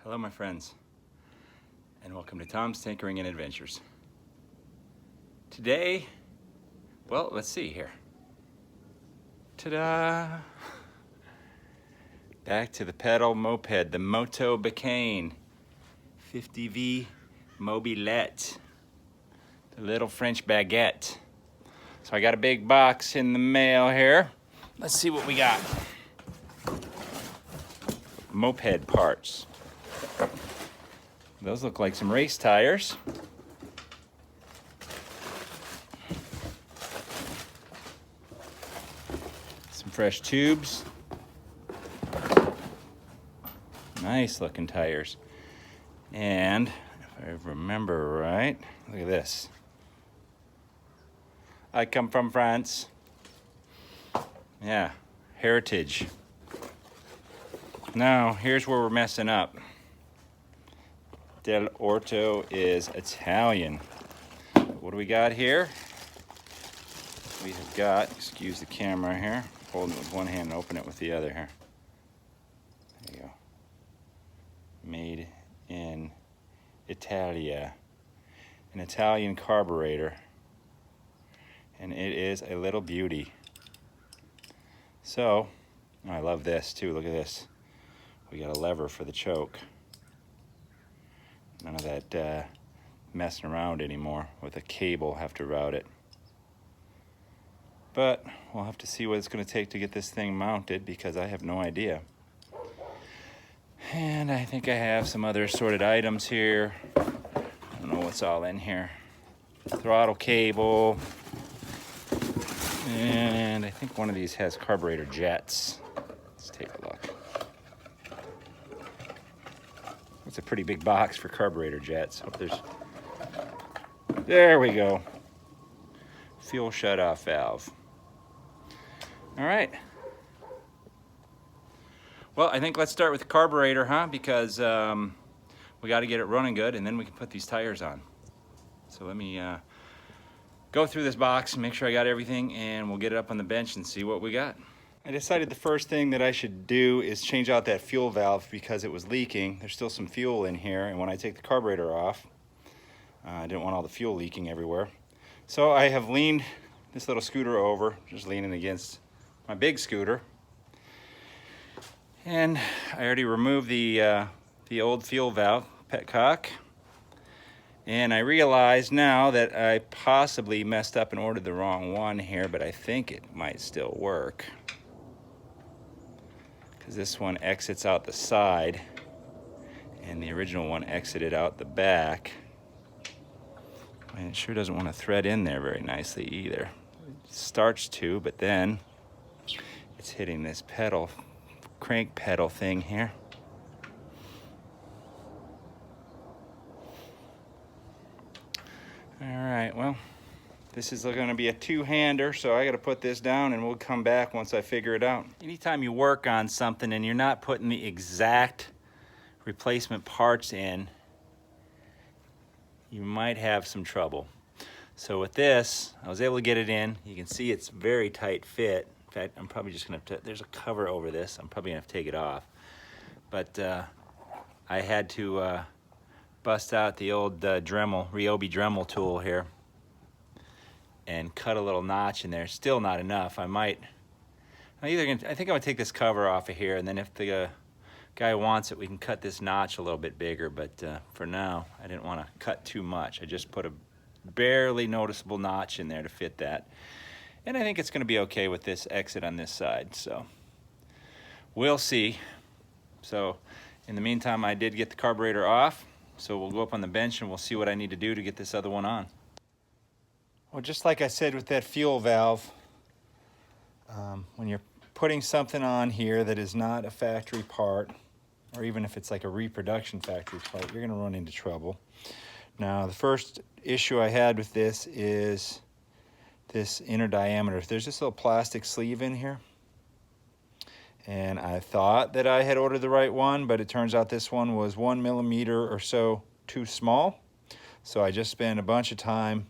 Hello my friends, and welcome to Tom's Tinkering and Adventures. Today, well, let's see here. Ta-da! Back to the pedal moped, the Motobecane 50V Mobilette, the little French baguette. So I got a big box in the mail here. Let's see what we got. Moped parts. Those look like some race tires. Some fresh tubes. Nice looking tires. And if I remember right, look at this. I come from France. Yeah, heritage. Now, here's where we're messing up. Del Orto is Italian. What do we got here? We have got, excuse the camera here, hold it with one hand and open it with the other here. There you go. Made in Italia. An Italian carburetor. And it is a little beauty. So, I love this too, look at this. We got a lever for the choke. None of that messing around anymore with a cable, have to route it. But we'll have to see what it's going to take to get this thing mounted because I have no idea. And I think I have some other assorted items here. I don't know what's all in here. Throttle cable. And I think one of these has carburetor jets. Let's take a look. It's a pretty big box for carburetor jets. Hope there we go. Fuel shutoff valve. All right. Well, I think let's start with the carburetor, huh? Because we got to get it running good, and then we can put these tires on. So let me go through this box and make sure I got everything, and we'll get it up on the bench and see what we got. I decided the first thing that I should do is change out that fuel valve because it was leaking. There's still some fuel in here, and when I take the carburetor off, I didn't want all the fuel leaking everywhere. So I have leaned this little scooter over, just leaning against my big scooter. And I already removed the old fuel valve, petcock. And I realize now that I possibly messed up and ordered the wrong one here, but I think it might still work. Because this one exits out the side, and the original one exited out the back. And it sure doesn't want to thread in there very nicely either. It starts to, but then it's hitting this pedal, crank pedal thing here. All right, well, this is going to be a two-hander, so I got to put this down and we'll come back once I figure it out. Anytime you work on something and you're not putting the exact replacement parts in, you might have some trouble. So with this, I was able to get it in. You can see it's very tight fit. In fact, I'm probably just going to, there's a cover over this. I'm probably going to have to take it off. But I had to bust out the old Dremel, Ryobi Dremel tool here and cut a little notch in there. Still not enough. I think I'm gonna take this cover off of here, and then if the guy wants it, we can cut this notch a little bit bigger, but for now, I didn't want to cut too much. I just put a barely noticeable notch in there to fit that. And I think it's gonna be okay with this exit on this side, so we'll see. So in the meantime, I did get the carburetor off, so we'll go up on the bench and we'll see what I need to do to get this other one on. Well, just like I said with that fuel valve, when you're putting something on here that is not a factory part, or even if it's like a reproduction factory part, you're gonna run into trouble. Now, the first issue I had with this is this inner diameter. There's this little plastic sleeve in here, and I thought that I had ordered the right one, but it turns out this one was 1 millimeter or so too small. So I just spent a bunch of time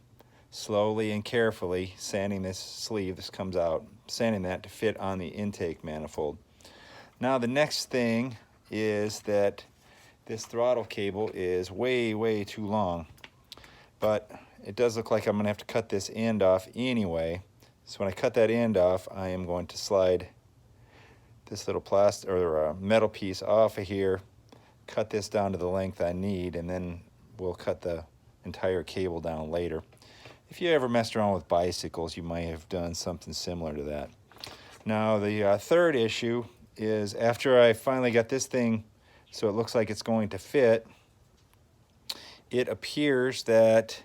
slowly and carefully sanding this sleeve. This comes out, sanding that to fit on the intake manifold. Now the next thing is that this throttle cable is way too long. But it does look like I'm gonna have to cut this end off anyway. So when I cut that end off, I am going to slide this little plastic or metal piece off of here, cut this down to the length I need, and then we'll cut the entire cable down later. If you ever messed around with bicycles, you might have done something similar to that. Now the third issue is, after I finally got this thing so it looks like it's going to fit, it appears that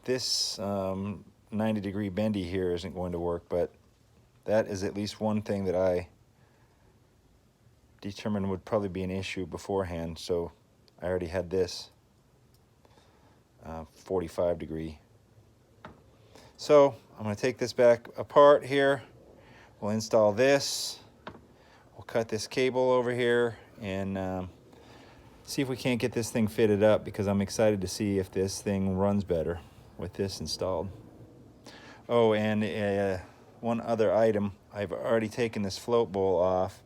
this 90-degree bendy here isn't going to work, but that is at least one thing that I determined would probably be an issue beforehand. So I already had this 45 degree. So I'm going to take this back apart here. We'll install this. We'll cut this cable over here and see if we can't get this thing fitted up, because I'm excited to see if this thing runs better with this installed. Oh, and one other item. I've already taken this float bowl off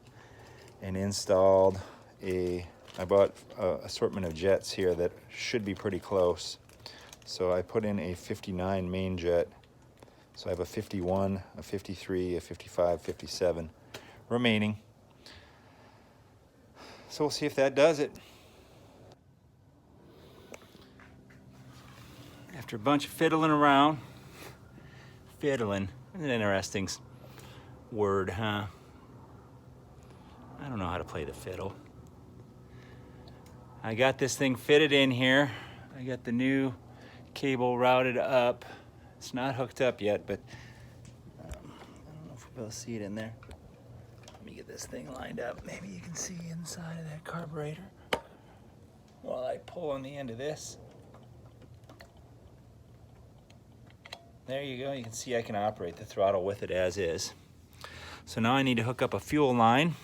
and installed I bought an assortment of jets here that should be pretty close. So I put in a 59 main jet. So I have a 51, a 53, a 55, 57 remaining. So we'll see if that does it. After a bunch of fiddling around, fiddling, an interesting word, huh? I don't know how to play the fiddle. I got this thing fitted in here. I got the new cable routed up. It's not hooked up yet, but I don't know if we'll be able to see it in there. Let me get this thing lined up. Maybe you can see inside of that carburetor while I pull on the end of this. There you go. You can see I can operate the throttle with it as is. So now I need to hook up a fuel line,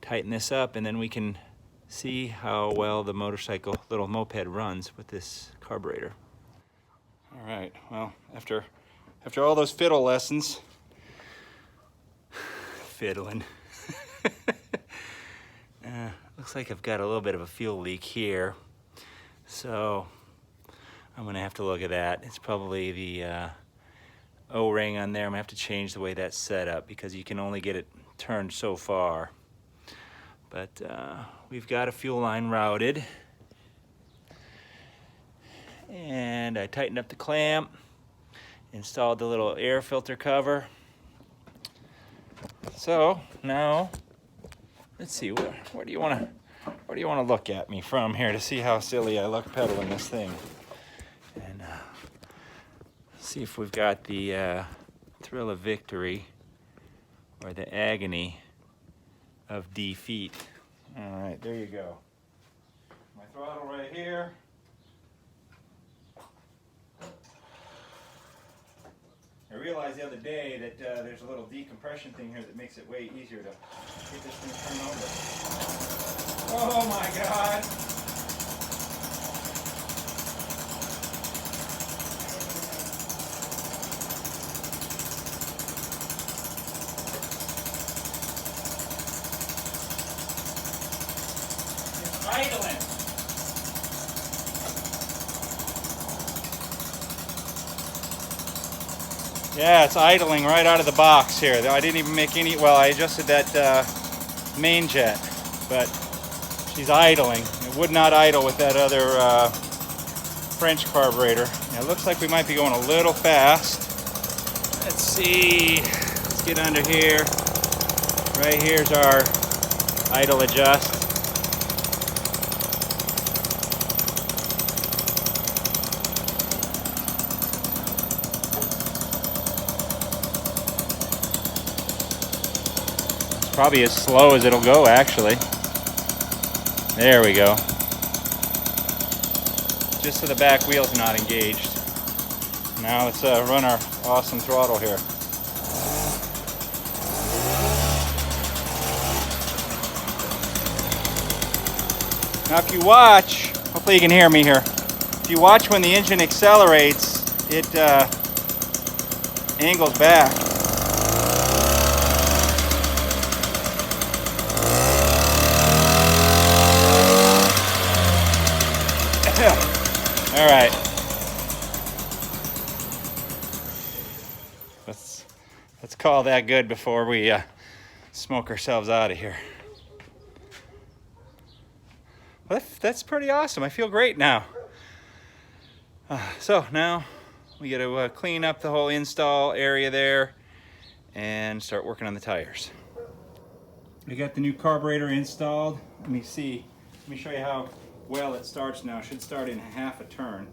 tighten this up, and then we can see how well the motorcycle, little moped, runs with this carburetor. All right, well, after all those fiddle lessons, fiddling, looks like I've got a little bit of a fuel leak here. So I'm gonna have to look at that. It's probably the O-ring on there. I'm gonna have to change the way that's set up, because you can only get it turned so far. But we've got a fuel line routed. And I tightened up the clamp, installed the little air filter cover. So now, let's see, where do you want to look at me from here to see how silly I look pedaling this thing? And see if we've got the thrill of victory or the agony of defeat. All right, there you go. My throttle right here. I realized the other day that there's a little decompression thing here that makes it way easier to get this thing turned over. Oh my God! It's idling. Yeah, it's idling right out of the box here. I didn't even make any, well, I adjusted that main jet, but she's idling. It would not idle with that other French carburetor. Now, it looks like we might be going a little fast. Let's see, let's get under here. Right here's our idle adjust. Probably as slow as it'll go, actually. There we go. Just so the back wheel's not engaged. Now let's run our awesome throttle here. Now if you watch, hopefully you can hear me here. If you watch when the engine accelerates, it angles back. call that good before we smoke ourselves out of here. Well, that's pretty awesome. I feel great now. So now we got to clean up the whole install area there and start working on the tires. We got the new carburetor installed. Let me show you how well it starts now. It should start in half a turn.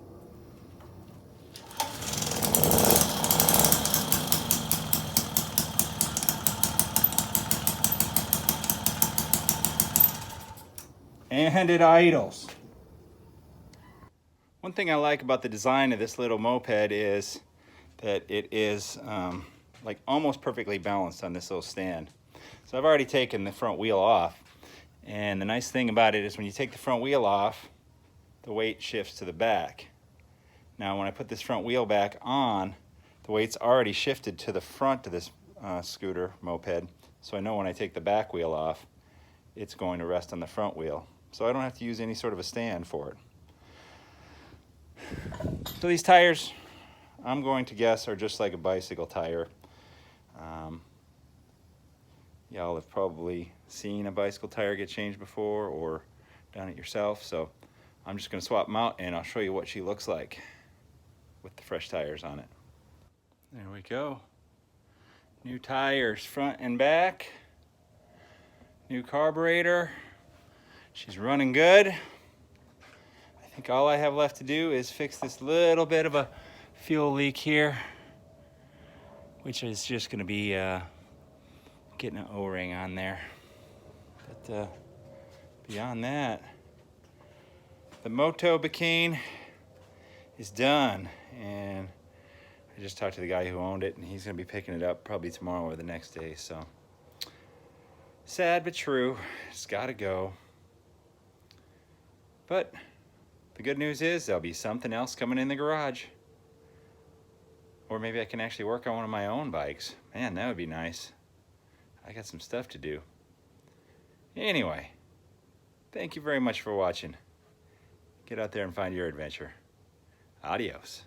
And it idles. One thing I like about the design of this little moped is that it is like almost perfectly balanced on this little stand. So I've already taken the front wheel off, and the nice thing about it is when you take the front wheel off, the weight shifts to the back. Now when I put this front wheel back on, the weight's already shifted to the front of this scooter moped, so I know when I take the back wheel off, it's going to rest on the front wheel. So I don't have to use any sort of a stand for it. So these tires, I'm going to guess, are just like a bicycle tire. Y'all have probably seen a bicycle tire get changed before or done it yourself, so I'm just going to swap them out and I'll show you what she looks like with the fresh tires on it. There we go. New tires front and back. New carburetor. She's running good. I think all I have left to do is fix this little bit of a fuel leak here, which is just going to be getting an O-ring on there. But beyond that, the Motobecane is done, and I just talked to the guy who owned it, and he's going to be picking it up probably tomorrow or the next day. So sad but true. It's got to go. But the good news is there'll be something else coming in the garage. Or maybe I can actually work on one of my own bikes. Man, that would be nice. I got some stuff to do. Anyway, thank you very much for watching. Get out there and find your adventure. Adios.